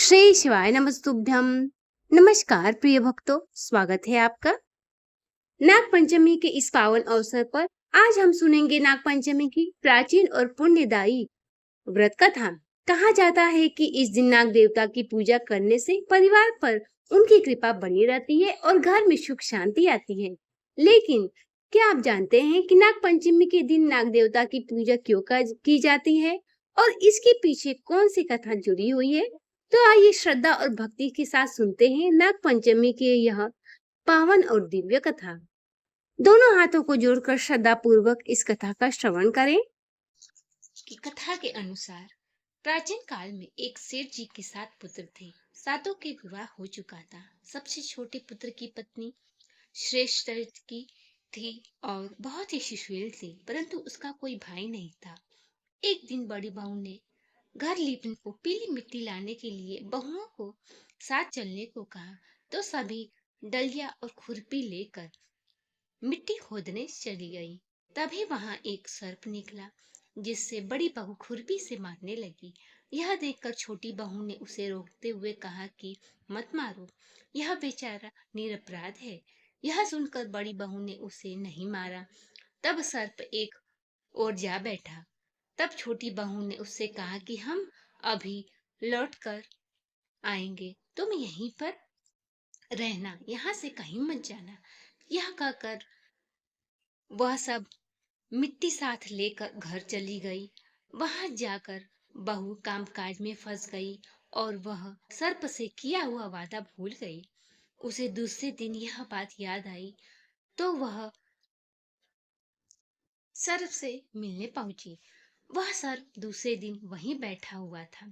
श्री शिवाय नमस्तुभ्यम। नमस्कार प्रिय भक्तों, स्वागत है आपका नाग पंचमी के इस पावन अवसर पर। आज हम सुनेंगे नाग पंचमी की प्राचीन और पुण्यदायी व्रत कथा। कहा जाता है कि इस दिन नाग देवता की पूजा करने से परिवार पर उनकी कृपा बनी रहती है और घर में सुख शांति आती है। लेकिन क्या आप जानते हैं कि नाग पंचमी के दिन नाग देवता की पूजा क्यों की जाती है और इसके पीछे कौन सी कथा जुड़ी हुई है? तो आइए श्रद्धा और भक्ति के साथ सुनते हैं नाग पंचमी की यह पावन और दिव्य कथा। दोनों हाथों को जोड़कर श्रद्धा पूर्वक इस कथा का श्रवण करें। की कथा के अनुसार प्राचीन काल में एक सेठ जी के 7 पुत्र थे। सातों के विवाह हो चुका था। सबसे छोटे पुत्र की पत्नी श्रेष्ठ की थी और बहुत ही सुशील थी, परंतु उसका कोई भाई नहीं था। एक दिन बड़ी बहू ने घर लीपने को पीली मिट्टी लाने के लिए बहुओं को साथ चलने को कहा, तो सभी डलिया और खुरपी लेकर मिट्टी खोदने चली गई। तभी वहां एक सर्प निकला, जिससे बड़ी बहू खुरपी से मारने लगी। यह देखकर छोटी बहू ने उसे रोकते हुए कहा कि मत मारो, यह बेचारा निरपराध है। यह सुनकर बड़ी बहू ने उसे नहीं मारा। तब सर्प एक ओर जा बैठा। तब छोटी बहू ने उससे कहा कि हम अभी लौट कर आएंगे, तुम यहीं पर रहना, यहाँ से कहीं मत जाना। यह कहकर वह सब मिट्टी साथ लेकर घर चली गई। वहां जाकर बहू कामकाज में फंस गई और वह सर्प से किया हुआ वादा भूल गई। उसे दूसरे दिन यह बात याद आई, तो वह सर्प से मिलने पहुंची। वह सर्प दूसरे दिन वहीं बैठा हुआ था।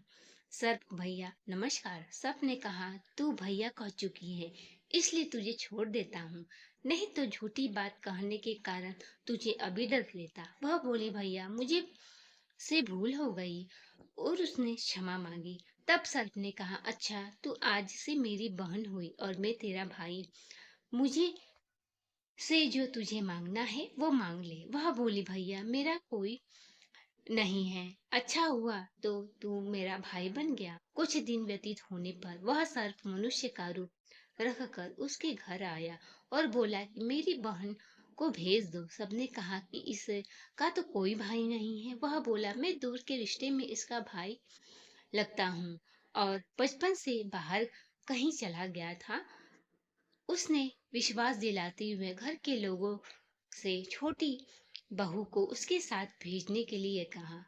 सर्प भैया नमस्कार। सर्प ने कहा, तू भैया कह चुकी है, इसलिए तुझे छोड़ देता हूँ, नहीं तो झूठी बात कहने के कारण तुझे अभी डर लेता। वह बोली, भैया मुझे से भूल हो गई, और उसने क्षमा मांगी। तब सर्प ने कहा, अच्छा तू आज से मेरी बहन हुई और मैं तेरा भाई। मुझे से जो तुझे मांगना है वो मांग ले। वह बोली, भैया मेरा कोई नहीं है, अच्छा हुआ तो तू मेरा भाई बन गया। कुछ दिन व्यतीत होने पर वह सर्प मनुष्य का रूप रखकर उसके घर आया और बोला कि मेरी बहन को भेज दो। सबने कहा कि इसका तो कोई भाई नहीं है। वह बोला, मैं दूर के रिश्ते में इसका भाई लगता हूँ और बचपन से बाहर कहीं चला गया था। उसने विश्वास दिलाते हुए घर के लोगों से छोटी बहू को उसके साथ भेजने के लिए कहा।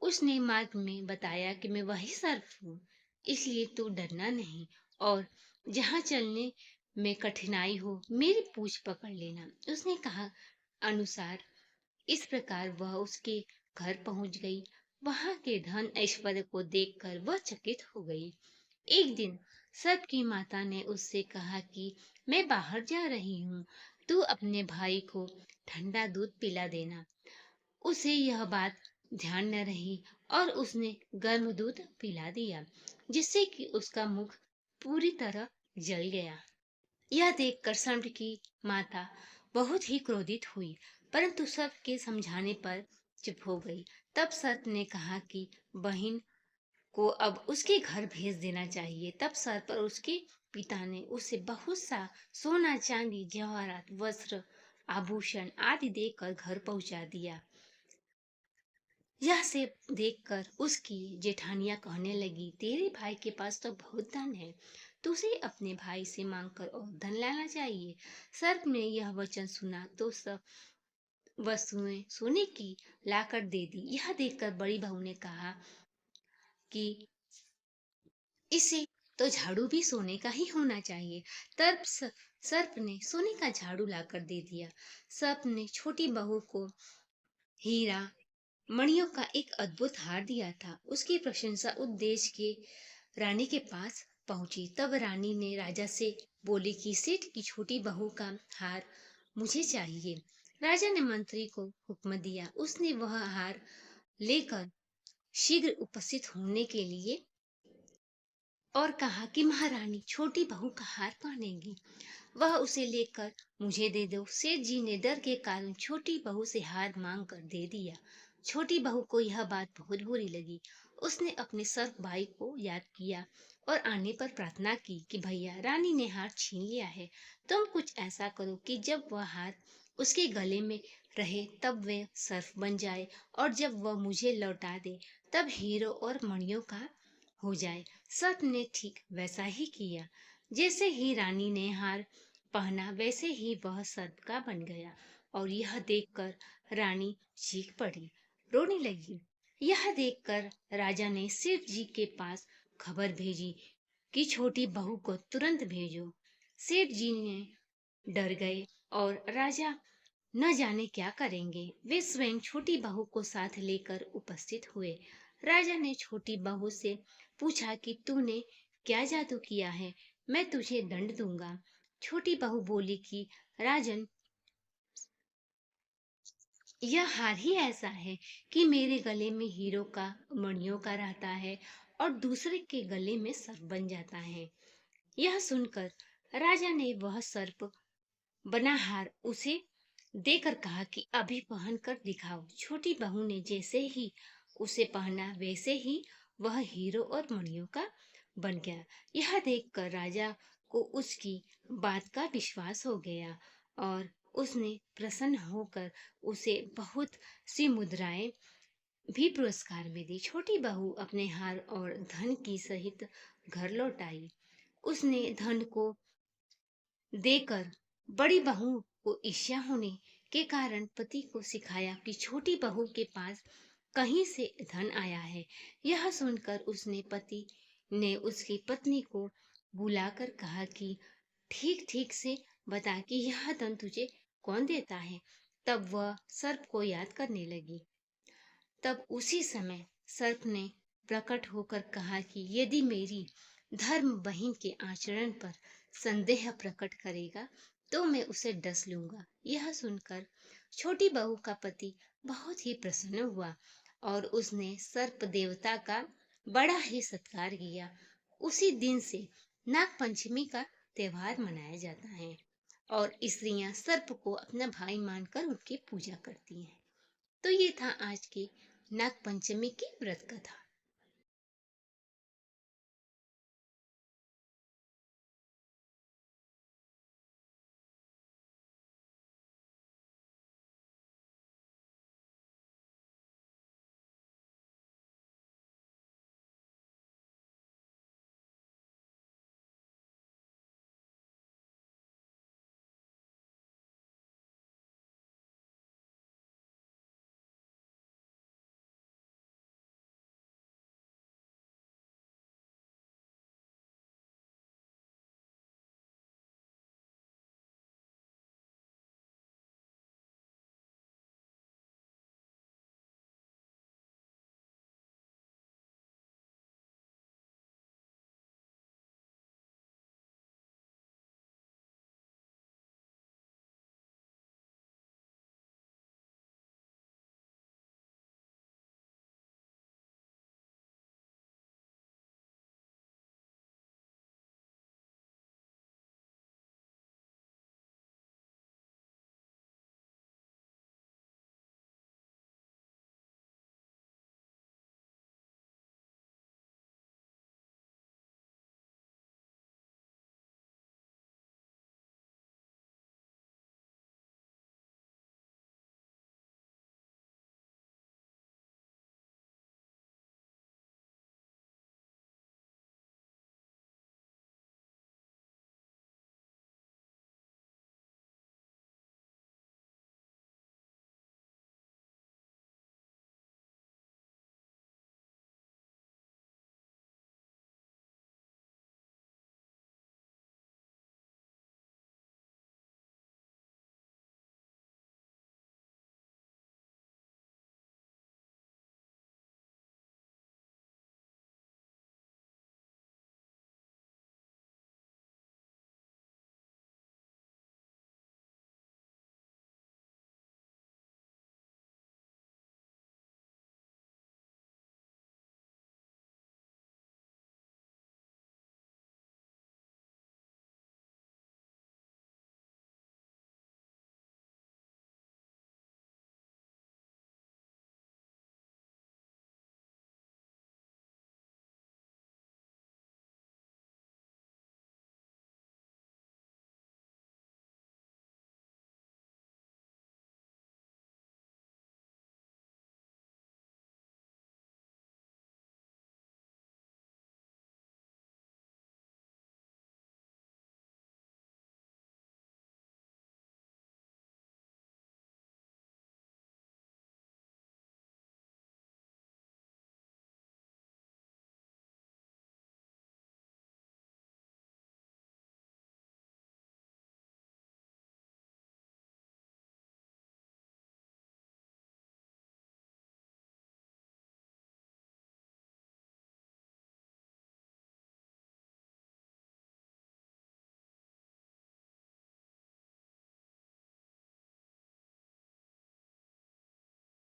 उसने मार्ग में बताया कि मैं वही सर्प हूँ, इसलिए तू डरना नहीं, और जहाँ चलने में कठिनाई हो मेरी पूंछ पकड़ लेना। उसने कहा अनुसार इस प्रकार वह उसके घर पहुंच गई। वहां के धन ऐश्वर्य को देखकर वह चकित हो गई। एक दिन सर्प की माता ने उससे कहा कि मैं बाहर जा रही हूँ, तू अपने भाई को ठंडा दूध पिला देना। उसे यह बात ध्यान न रही और उसने गर्म दूध पिला दिया, जिससे कि उसका मुख पूरी तरह जल गया। यह देखकर सर्प की माता बहुत ही क्रोधित हुई, परंतु सर्प के समझाने पर चुप हो गई। तब सर्प ने कहा कि बहन को अब उसके घर भेज देना चाहिए। तब सर्प और उसके पिता ने उसे बहुत सा सोना चांदी जवाहरात वस्त्र आभूषण आदि देकर घर पहुंचा दिया। यह से देखकर उसकी जेठानियां कहने लगी, तेरे भाई के पास तो बहुत धन है, तुझे अपने भाई से मांगकर और धन लाना चाहिए। सर्प ने यह वचन सुना तो सब वस्तुएं सोने की लाकर दे दी। यह देखकर बड़ी बहू ने कहा कि इसे तो झाड़ू भी सोने का ही होना चाहिए। तब सर्प ने सोने का झाड़ू लाकर दे दिया। सर्प ने छोटी बहू को हीरा मणियों का एक अद्भुत हार दिया था। उसकी प्रशंसा उस देश के रानी के पास पहुंची। तब रानी ने राजा से बोली कि सेठ की छोटी बहू का हार मुझे चाहिए। राजा ने मंत्री को हुक्म दिया। उसने वह हार लेकर शीघ्र उपस्थित होने के लिए और कहा कि महारानी छोटी बहू का हार पहनेगी, वह उसे लेकर मुझे दे दो। सेठ जी ने डर के कारण छोटी बहू से हार मांग कर दे दिया। छोटी बहू को यह बात बहुत बुरी लगी। उसने अपने सर्प भाई को याद किया और आने पर प्रार्थना की कि भैया, रानी ने हार छीन लिया है। तुम कुछ ऐसा करो कि जब वह हार उसके गले में रहे तब वह सर्प बन जाए, और जब वह मुझे लौटा दे तब हीरो और मणियों का हो जाए। सर्प ने ठीक वैसा ही किया। जैसे ही रानी ने हार पहना वैसे ही वह सर्प का बन गया, और यह देखकर रानी चीख पड़ी, रोने लगी। यह देखकर राजा ने सेठ जी के पास खबर भेजी कि छोटी बहू को तुरंत भेजो। सेठ जी ने डर गए और राजा न जाने क्या करेंगे। वे स्वयं छोटी बहू को साथ लेकर उपस्थित हुए। राजा ने छोटी बहू से पूछा कि तूने क्या जादू किया है, मैं तुझे दंड दूंगा। छोटी बहू बोली कि राजन, यह हार ही ऐसा है कि मेरे गले में हीरो का मणियों का रहता है और दूसरे के गले में सर्प बन जाता है। यह सुनकर राजा ने वह सर्प बना हार उसे देकर कहा कि अभी पहन कर दिखाओ। छोटी बहू ने जैसे ही उसे पहना वैसे ही वह हीरो और मणियों का बन गया। यह देखकर राजा को उसकी बात का विश्वास हो गया, और उसने प्रसन्न होकर उसे बहुत सी मुद्राएं भी पुरस्कार में दी। छोटी बहू अपने हार और धन की सहित घर लौट आई। उसने धन को देकर बड़ी बहू को ईर्ष्या होने के कारण पति को सिखाया कि छोटी बहू के पास कहीं से धन आया है। यह सुनकर उसने पति ने उसकी पत्नी को बुलाकर कहा कि ठीक ठीक से बता कि यह धन तुझे कौन देता है। तब वह सर्प को याद करने लगी। तब उसी समय सर्प ने प्रकट होकर कहा कि यदि मेरी धर्म बहन के आचरण पर संदेह प्रकट करेगा तो मैं उसे डस लूंगा। यह सुनकर छोटी बहू का पति बहुत ही प्रसन्न हुआ और उसने सर्प देवता का बड़ा ही सत्कार किया। उसी दिन से नाग पंचमी का त्योहार मनाया जाता है और स्त्रियां सर्प को अपना भाई मानकर उनकी पूजा करती हैं। तो ये था आज की नाग पंचमी की व्रत कथा।